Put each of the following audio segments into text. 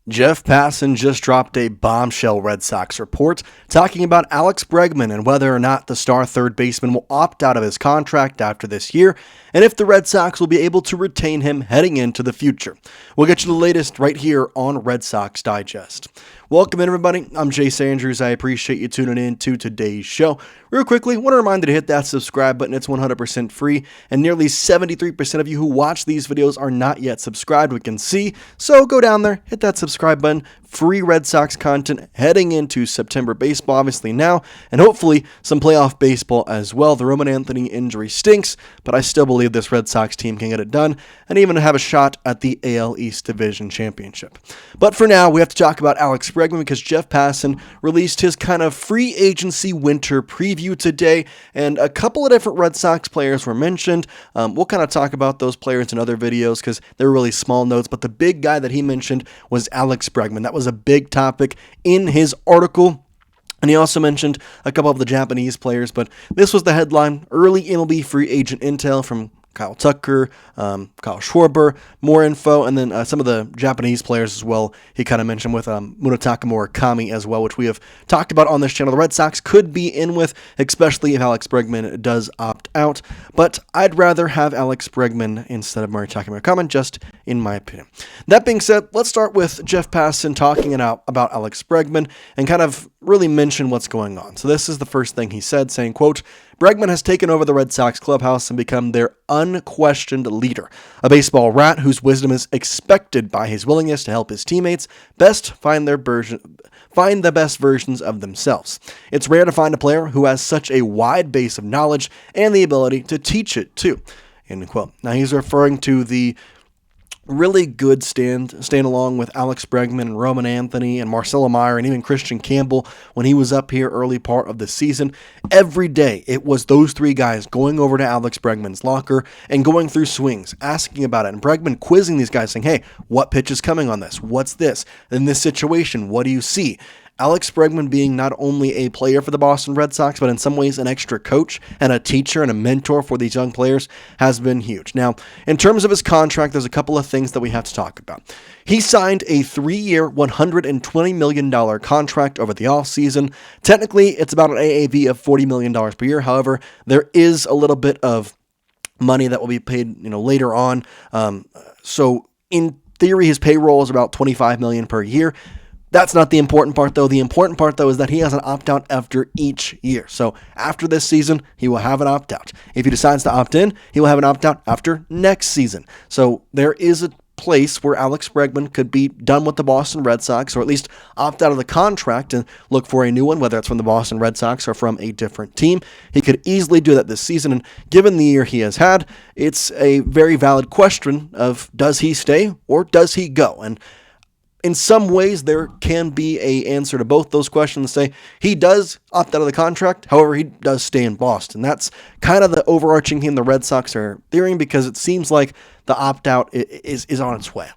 Jeff Passan just dropped a bombshell Red Sox report talking about Alex Bregman and whether or not the star third baseman will opt out of his contract after this year, and if the Red Sox will be able to retain him heading into the future. We'll get you the latest right here on Red Sox Digest. Welcome in, everybody. I'm Jace Andrews. I appreciate you tuning in to today's show. Real quickly, want to remind you to hit that subscribe button. It's 100% free, and nearly 73% of you who watch these videos are not yet subscribed, we can see. So go down there, hit that subscribe button. Free Red Sox content heading into September baseball, obviously now, and hopefully some playoff baseball as well. The Roman Anthony injury stinks, but I still believe this Red Sox team can get it done and even have a shot at the AL East Division Championship. But for now, we have to talk about Alex Bregman because Jeff Passan released his kind of free agency winter preview today, and a couple of different Red Sox players were mentioned. We'll kind of talk about those players in other videos because they're really small notes, but the big guy that he mentioned was Alex Bregman. That was a big topic in his article. And he also mentioned a couple of the Japanese players, but this was the headline: early MLB free agent intel from Kyle Tucker, Kyle Schwarber, more info, and then some of the Japanese players as well. He kind of mentioned with Munetaka Murakami as well, which we have talked about on this channel. The Red Sox could be in with, especially if Alex Bregman does opt out. But I'd rather have Alex Bregman instead of Masataka Yoshida, just in my opinion. That being said, let's start with Jeff Passan talking about Alex Bregman and kind of really mention what's going on. So this is the first thing he said, saying, quote, "Bregman has taken over the Red Sox clubhouse and become their unquestioned leader, a baseball rat whose wisdom is expected by his willingness to help his teammates find the best versions of themselves. It's rare to find a player who has such a wide base of knowledge and the ability to teach it too." End quote. Now he's referring to the really good stand along with Alex Bregman and Roman Anthony and Marcelo Meyer and even Christian Campbell when he was up here early part of the season. Every day it was those three guys going over to Alex Bregman's locker and going through swings, asking about it, and Bregman quizzing these guys saying, hey, what pitch is coming on this? What's this? In this situation, what do you see? Alex Bregman being not only a player for the Boston Red Sox, but in some ways an extra coach and a teacher and a mentor for these young players has been huge. Now, in terms of his contract, there's a couple of things that we have to talk about. He signed a 3-year, $120 million contract over the offseason. Technically, it's about an AAV of $40 million per year. However, there is a little bit of money that will be paid, later on. So in theory, his payroll is about $25 million per year. That's not the important part, though. The important part, though, is that he has an opt-out after each year. So after this season, he will have an opt-out. If he decides to opt in, he will have an opt-out after next season. So there is a place where Alex Bregman could be done with the Boston Red Sox, or at least opt out of the contract and look for a new one, whether it's from the Boston Red Sox or from a different team. He could easily do that this season, and given the year he has had, it's a very valid question of does he stay or does he go? And in some ways, there can be an answer to both those questions. Say he does opt out of the contract, however, he does stay in Boston. That's kind of the overarching theme the Red Sox are fearing because it seems like the opt-out is on its way.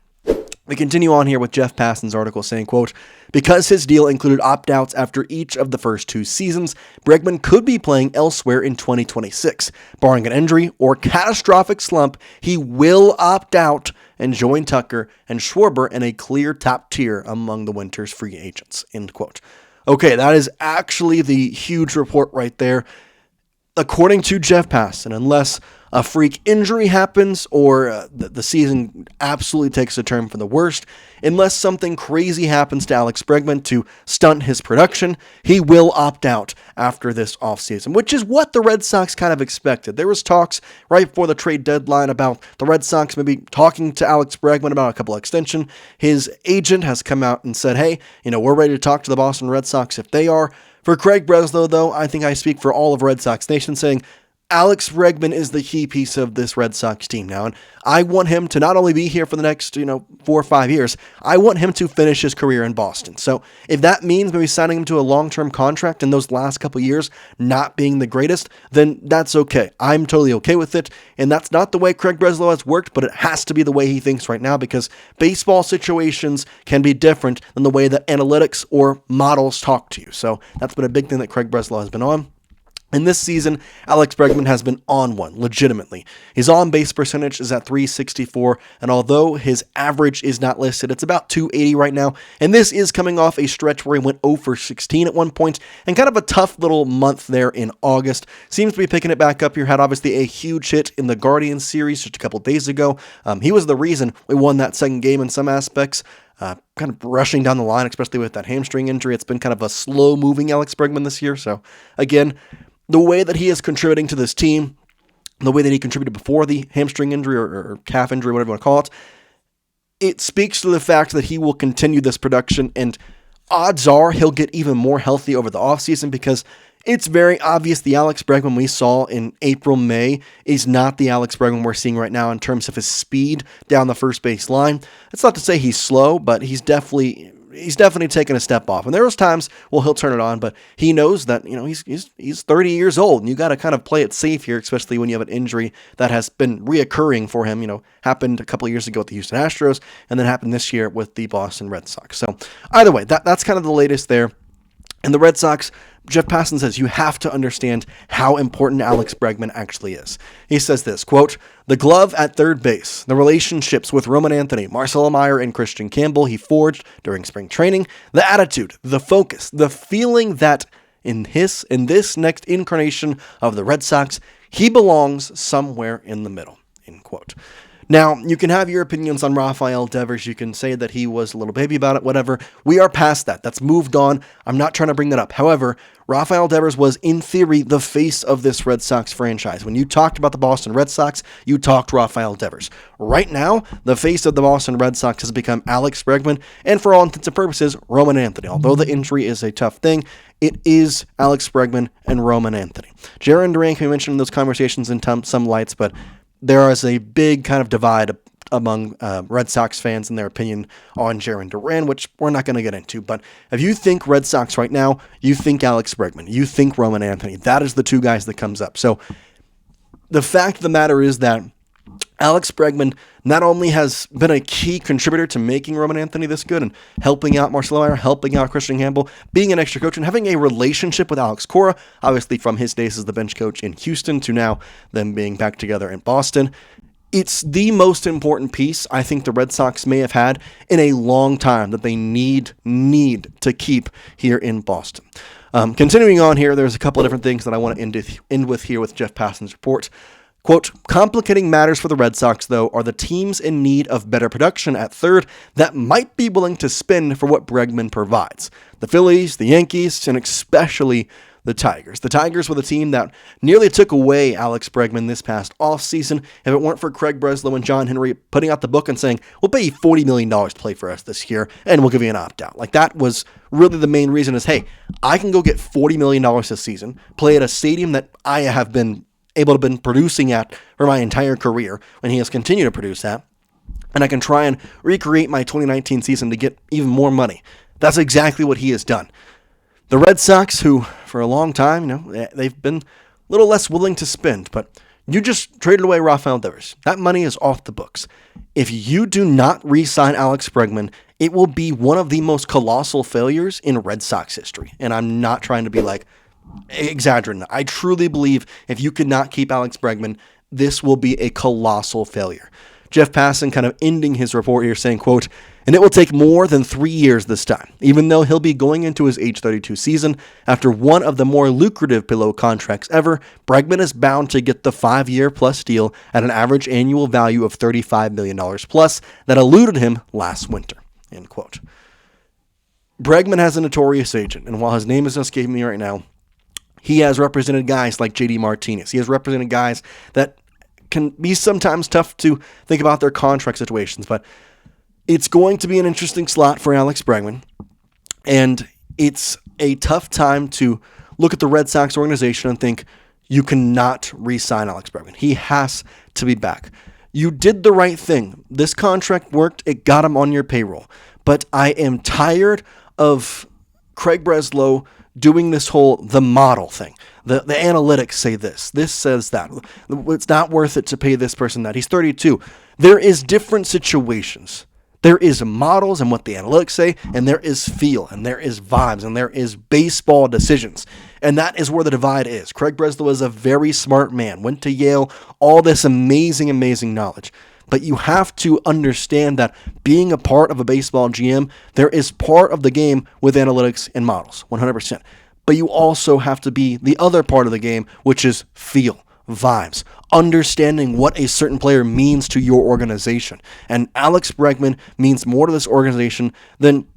We continue on here with Jeff Passan's article saying, quote, "Because his deal included opt-outs after each of the first 2 seasons, Bregman could be playing elsewhere in 2026. Barring an injury or catastrophic slump, he will opt out and join Tucker and Schwarber in a clear top tier among the winter's free agents." End quote. Okay, that is actually the huge report right there. According to Jeff Passan, unless a freak injury happens or the season absolutely takes a turn for the worst, unless something crazy happens to Alex Bregman to stunt his production, he will opt out after this offseason, which is what the Red Sox kind of expected. There was talks right before the trade deadline about the Red Sox maybe talking to Alex Bregman about a couple of extension. His agent has come out and said, hey, we're ready to talk to the Boston Red Sox if they are. For Craig Breslow, though, I think I speak for all of Red Sox Nation saying Alex Bregman is the key piece of this Red Sox team now, and I want him to not only be here for the next, 4 or 5 years, I want him to finish his career in Boston. So if that means maybe signing him to a long-term contract in those last couple years not being the greatest, then that's okay. I'm totally okay with it, and that's not the way Craig Breslow has worked, but it has to be the way he thinks right now because baseball situations can be different than the way that analytics or models talk to you. So that's been a big thing that Craig Breslow has been on. In this season, Alex Bregman has been on one, legitimately. His on-base percentage is at .364, and although his average is not listed, it's about .280 right now, and this is coming off a stretch where he went 0 for 16 at one point, and kind of a tough little month there in August. Seems to be picking it back up here. Had obviously a huge hit in the Guardians series just a couple days ago. He was the reason we won that second game in some aspects. Kind of rushing down the line, especially with that hamstring injury. It's been kind of a slow-moving Alex Bregman this year, so again, the way that he is contributing to this team, the way that he contributed before the hamstring injury or calf injury, whatever you want to call it, it speaks to the fact that he will continue this production, and odds are he'll get even more healthy over the offseason because it's very obvious the Alex Bregman we saw in April, May is not the Alex Bregman we're seeing right now in terms of his speed down the first base line. It's not to say he's slow, but he's definitely taken a step off. And there was times, well, he'll turn it on, but he knows that, he's 30 years old, and you got to kind of play it safe here, especially when you have an injury that has been reoccurring for him. Happened a couple of years ago with the Houston Astros, and then happened this year with the Boston Red Sox. So either way, that's kind of the latest there. And the Red Sox, Jeff Passan says, you have to understand how important Alex Bregman actually is. He says this, quote, "The glove at third base, the relationships with Roman Anthony, Marcelo Meyer, and Christian Campbell he forged during spring training, the attitude, the focus, the feeling that in this next incarnation of the Red Sox, he belongs somewhere in the middle," end quote. Now, you can have your opinions on Rafael Devers. You can say that he was a little baby about it, whatever. We are past that. That's moved on. I'm not trying to bring that up. However, Rafael Devers was, in theory, the face of this Red Sox franchise. When you talked about the Boston Red Sox, you talked Rafael Devers. Right now, the face of the Boston Red Sox has become Alex Bregman, and for all intents and purposes, Roman Anthony. Although the injury is a tough thing, it is Alex Bregman and Roman Anthony. Jarren Duran can be mentioned in those conversations in some lights, but there is a big kind of divide among Red Sox fans and their opinion on Jarren Duran, which we're not going to get into. But if you think Red Sox right now, you think Alex Bregman, you think Roman Anthony. That is the two guys that comes up. So the fact of the matter is that Alex Bregman not only has been a key contributor to making Roman Anthony this good and helping out Marcelo Meyer, helping out Christian Campbell, being an extra coach and having a relationship with Alex Cora, obviously from his days as the bench coach in Houston to now them being back together in Boston. It's the most important piece I think the Red Sox may have had in a long time that they need to keep here in Boston. Continuing on here, there's a couple of different things that I want to end with here with Jeff Passan's report. Quote, "Complicating matters for the Red Sox, though, are the teams in need of better production at third that might be willing to spend for what Bregman provides. The Phillies, the Yankees, and especially the Tigers. The Tigers were the team that nearly took away Alex Bregman this past offseason. If it weren't for Craig Breslow and John Henry putting out the book and saying, we'll pay you $40 million to play for us this year, and we'll give you an opt-out. Like, that was really the main reason is, hey, I can go get $40 million this season, play at a stadium that I have been able to been producing at for my entire career, and he has continued to produce at, and I can try and recreate my 2019 season to get even more money. That's exactly what he has done. The Red Sox, who for a long time, they've been a little less willing to spend, but you just traded away Rafael Devers. That money is off the books. If you do not re-sign Alex Bregman, it will be one of the most colossal failures in Red Sox history. And I'm not trying to be exaggerating. I truly believe if you could not keep Alex Bregman, this will be a colossal failure. Jeff Passan kind of ending his report here saying, quote, "And it will take more than 3 years this time, even though he'll be going into his age 32 season after one of the more lucrative pillow contracts ever. Bregman is bound to get the 5-year plus deal at an average annual value of $35 million plus that eluded him last winter," end quote. Bregman has a notorious agent, and while his name is escaping me right now, he has represented guys like J.D. Martinez. He has represented guys that can be sometimes tough to think about their contract situations, but it's going to be an interesting slot for Alex Bregman, and it's a tough time to look at the Red Sox organization and think you cannot re-sign Alex Bregman. He has to be back. You did the right thing. This contract worked. It got him on your payroll. But I am tired of Craig Breslow doing this whole the model thing. The analytics say this says that. It's not worth it to pay this person that. He's 32. There is different situations There is models and what the analytics say, and there is feel, and there is vibes, and there is baseball decisions. And that is where the divide is. Craig Breslow is a very smart man, went to Yale, all this amazing, amazing knowledge. But you have to understand that being a part of a baseball GM, there is part of the game with analytics and models, 100%. But you also have to be the other part of the game, which is feel, vibes, understanding what a certain player means to your organization. And Alex Bregman means more to this organization than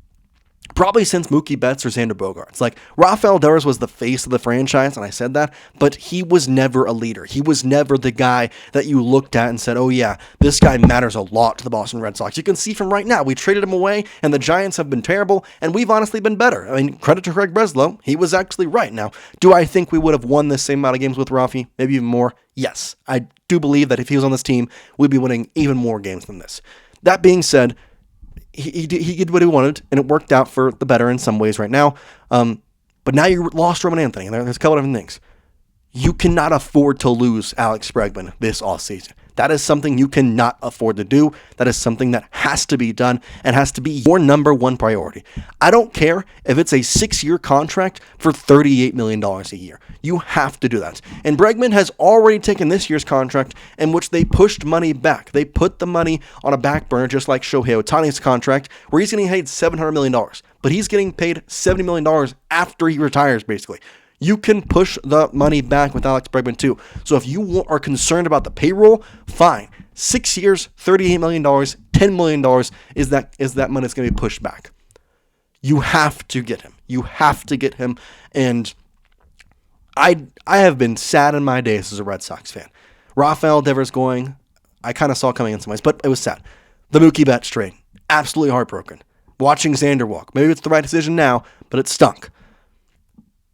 probably since Mookie Betts or Xander Bogaerts. Like, Rafael Devers was the face of the franchise, and I said that, but he was never a leader. He was never the guy that you looked at and said, oh yeah, this guy matters a lot to the Boston Red Sox. You can see from right now, we traded him away, and the Giants have been terrible, and we've honestly been better. I mean, credit to Craig Breslow. He was actually right. Now, do I think we would have won this same amount of games with Rafi? Maybe even more? Yes. I do believe that if he was on this team, we'd be winning even more games than this. That being said, he did what he wanted, and it worked out for the better in some ways right now. But now you lost Roman Anthony, and there's a couple of different things. You cannot afford to lose Alex Bregman this offseason. That is something you cannot afford to do. That is something that has to be done and has to be your number one priority. I don't care if it's a 6-year contract for $38 million a year. You have to do that. And Bregman has already taken this year's contract in which they pushed money back. They put the money on a back burner, just like Shohei Ohtani's contract, where he's getting paid $700 million. But he's getting paid $70 million after he retires, basically. You can push the money back with Alex Bregman too. So if you are concerned about the payroll, fine. 6 years, $38 million, $10 million is that money that's going to be pushed back. You have to get him. You have to get him. And I have been sad in my days as a Red Sox fan. Rafael Devers going, I kind of saw coming in some ways, but it was sad. The Mookie Betts trade, absolutely heartbroken. Watching Xander walk. Maybe it's the right decision now, but it stunk.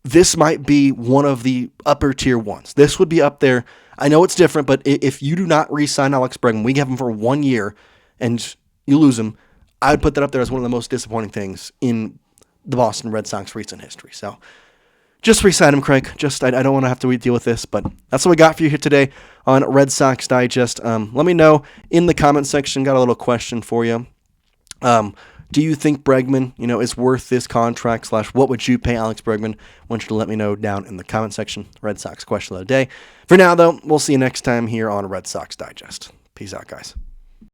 This might be one of the upper tier ones. This would be up there. I know it's different, but if you do not re-sign Alex Bregman, we have him for 1 year, and you lose him, I would put that up there as one of the most disappointing things in the Boston Red Sox recent history. So just re-sign him, Craig. I don't want to have to deal with this, but that's what we got for you here today on Red Sox Digest. Let me know in the comment section. Got a little question for you. Do you think Bregman, is worth this contract / what would you pay Alex Bregman? I want you to let me know down in the comment section. Red Sox question of the day. For now, though, we'll see you next time here on Red Sox Digest. Peace out, guys.